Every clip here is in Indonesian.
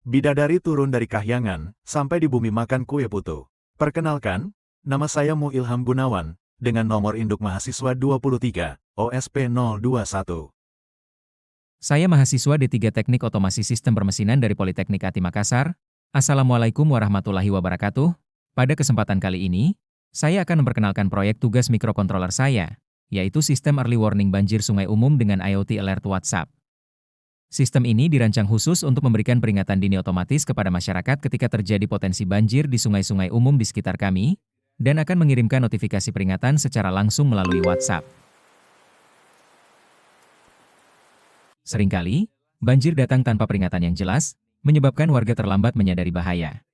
Bidadari turun dari kahyangan, sampai di bumi makan kue putu. Perkenalkan, nama saya Mu Ilham Gunawan, dengan nomor induk mahasiswa 23, OSP 021. Saya mahasiswa D3 Teknik Otomasi Sistem Permesinan dari Politeknik ATI Makassar. Assalamualaikum warahmatullahi wabarakatuh. Pada kesempatan kali ini, saya akan memperkenalkan proyek tugas mikrokontroler saya, yaitu sistem early warning banjir sungai umum dengan IoT Alert WhatsApp. Sistem ini dirancang khusus untuk memberikan peringatan dini otomatis kepada masyarakat ketika terjadi potensi banjir di sungai-sungai umum di sekitar kami, dan akan mengirimkan notifikasi peringatan secara langsung melalui WhatsApp. Seringkali, banjir datang tanpa peringatan yang jelas, menyebabkan warga terlambat menyadari bahaya.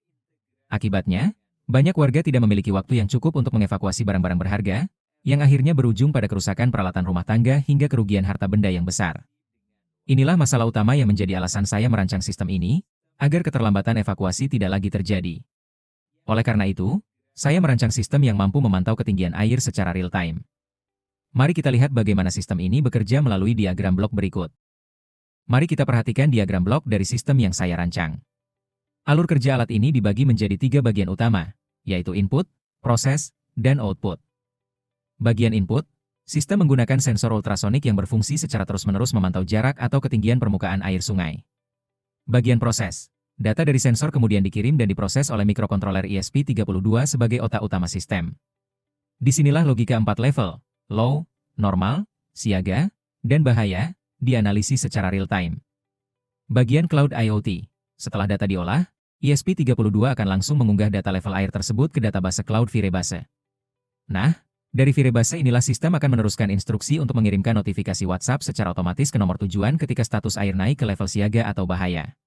Akibatnya, banyak warga tidak memiliki waktu yang cukup untuk mengevakuasi barang-barang berharga, yang akhirnya berujung pada kerusakan peralatan rumah tangga hingga kerugian harta benda yang besar. Inilah masalah utama yang menjadi alasan saya merancang sistem ini, agar keterlambatan evakuasi tidak lagi terjadi. Oleh karena itu, saya merancang sistem yang mampu memantau ketinggian air secara real-time. Mari kita lihat bagaimana sistem ini bekerja melalui diagram blok berikut. Mari kita perhatikan diagram blok dari sistem yang saya rancang. Alur kerja alat ini dibagi menjadi 3 bagian utama, yaitu input, proses, dan output. Bagian input, sistem menggunakan sensor ultrasonik yang berfungsi secara terus-menerus memantau jarak atau ketinggian permukaan air sungai. Bagian proses, data dari sensor kemudian dikirim dan diproses oleh mikrokontroler ESP32 sebagai otak utama sistem. Disinilah logika 4 level, low, normal, siaga, dan bahaya, dianalisis secara real-time. Bagian Cloud IoT, setelah data diolah, ESP32 akan langsung mengunggah data level air tersebut ke database Cloud Firebase. Nah, dari Firebase inilah sistem akan meneruskan instruksi untuk mengirimkan notifikasi WhatsApp secara otomatis ke nomor tujuan ketika status air naik ke level siaga atau bahaya.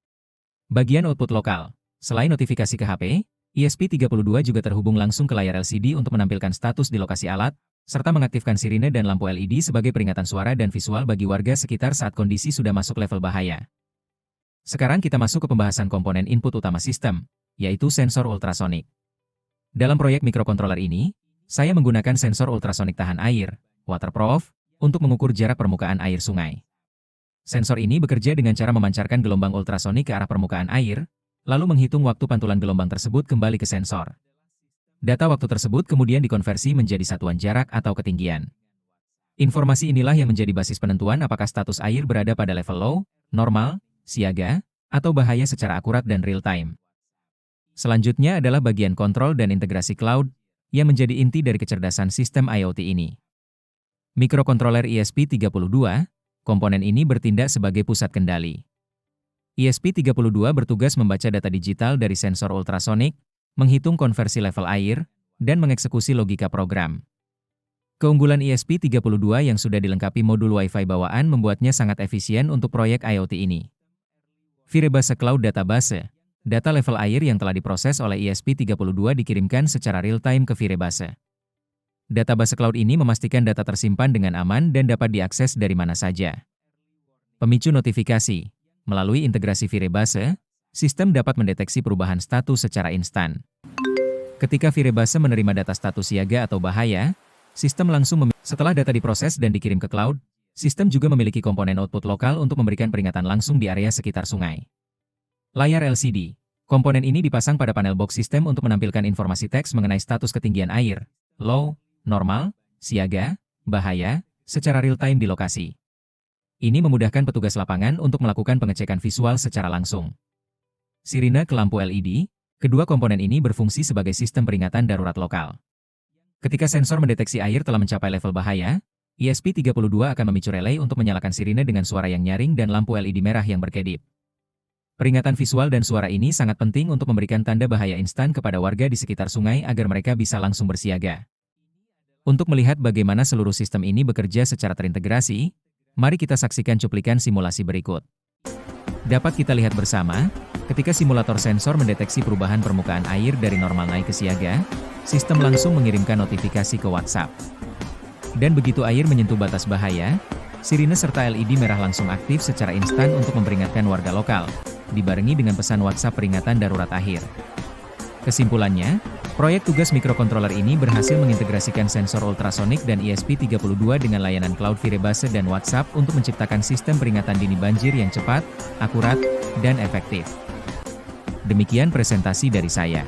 Bagian output lokal, selain notifikasi ke HP, ESP32 juga terhubung langsung ke layar LCD untuk menampilkan status di lokasi alat, serta mengaktifkan sirine dan lampu LED sebagai peringatan suara dan visual bagi warga sekitar saat kondisi sudah masuk level bahaya. Sekarang kita masuk ke pembahasan komponen input utama sistem, yaitu sensor ultrasonik. Dalam proyek mikrokontroler ini, saya menggunakan sensor ultrasonik tahan air, waterproof, untuk mengukur jarak permukaan air sungai. Sensor ini bekerja dengan cara memancarkan gelombang ultrasonik ke arah permukaan air, lalu menghitung waktu pantulan gelombang tersebut kembali ke sensor. Data waktu tersebut kemudian dikonversi menjadi satuan jarak atau ketinggian. Informasi inilah yang menjadi basis penentuan apakah status air berada pada level low, normal, siaga, atau bahaya secara akurat dan real-time. Selanjutnya adalah bagian kontrol dan integrasi cloud, yang menjadi inti dari kecerdasan sistem IoT ini. Mikrokontroler ESP32, komponen ini bertindak sebagai pusat kendali. ESP32 bertugas membaca data digital dari sensor ultrasonik, menghitung konversi level air, dan mengeksekusi logika program. Keunggulan ESP32 yang sudah dilengkapi modul Wi-Fi bawaan membuatnya sangat efisien untuk proyek IoT ini. Firebase Cloud Database, data level air yang telah diproses oleh ESP32 dikirimkan secara real-time ke Firebase. Database cloud ini memastikan data tersimpan dengan aman dan dapat diakses dari mana saja. Pemicu notifikasi. Melalui integrasi Firebase, sistem dapat mendeteksi perubahan status secara instan. Ketika Firebase menerima data status siaga atau bahaya, sistem langsung setelah data diproses dan dikirim ke cloud, sistem juga memiliki komponen output lokal untuk memberikan peringatan langsung di area sekitar sungai. Layar LCD. Komponen ini dipasang pada panel box sistem untuk menampilkan informasi teks mengenai status ketinggian air, low, normal, siaga, bahaya, secara real-time di lokasi. Ini memudahkan petugas lapangan untuk melakukan pengecekan visual secara langsung. Sirine ke lampu LED, kedua komponen ini berfungsi sebagai sistem peringatan darurat lokal. Ketika sensor mendeteksi air telah mencapai level bahaya, ESP32 akan memicu relay untuk menyalakan sirine dengan suara yang nyaring dan lampu LED merah yang berkedip. Peringatan visual dan suara ini sangat penting untuk memberikan tanda bahaya instan kepada warga di sekitar sungai agar mereka bisa langsung bersiaga. Untuk melihat bagaimana seluruh sistem ini bekerja secara terintegrasi, mari kita saksikan cuplikan simulasi berikut. Dapat kita lihat bersama, ketika simulator sensor mendeteksi perubahan permukaan air dari normal naik ke siaga, sistem langsung mengirimkan notifikasi ke WhatsApp. Dan begitu air menyentuh batas bahaya, sirine serta LED merah langsung aktif secara instan untuk memperingatkan warga lokal, dibarengi dengan pesan WhatsApp peringatan darurat akhir. Kesimpulannya, proyek tugas mikrokontroler ini berhasil mengintegrasikan sensor ultrasonik dan ESP32 dengan layanan cloud Firebase dan WhatsApp untuk menciptakan sistem peringatan dini banjir yang cepat, akurat, dan efektif. Demikian presentasi dari saya.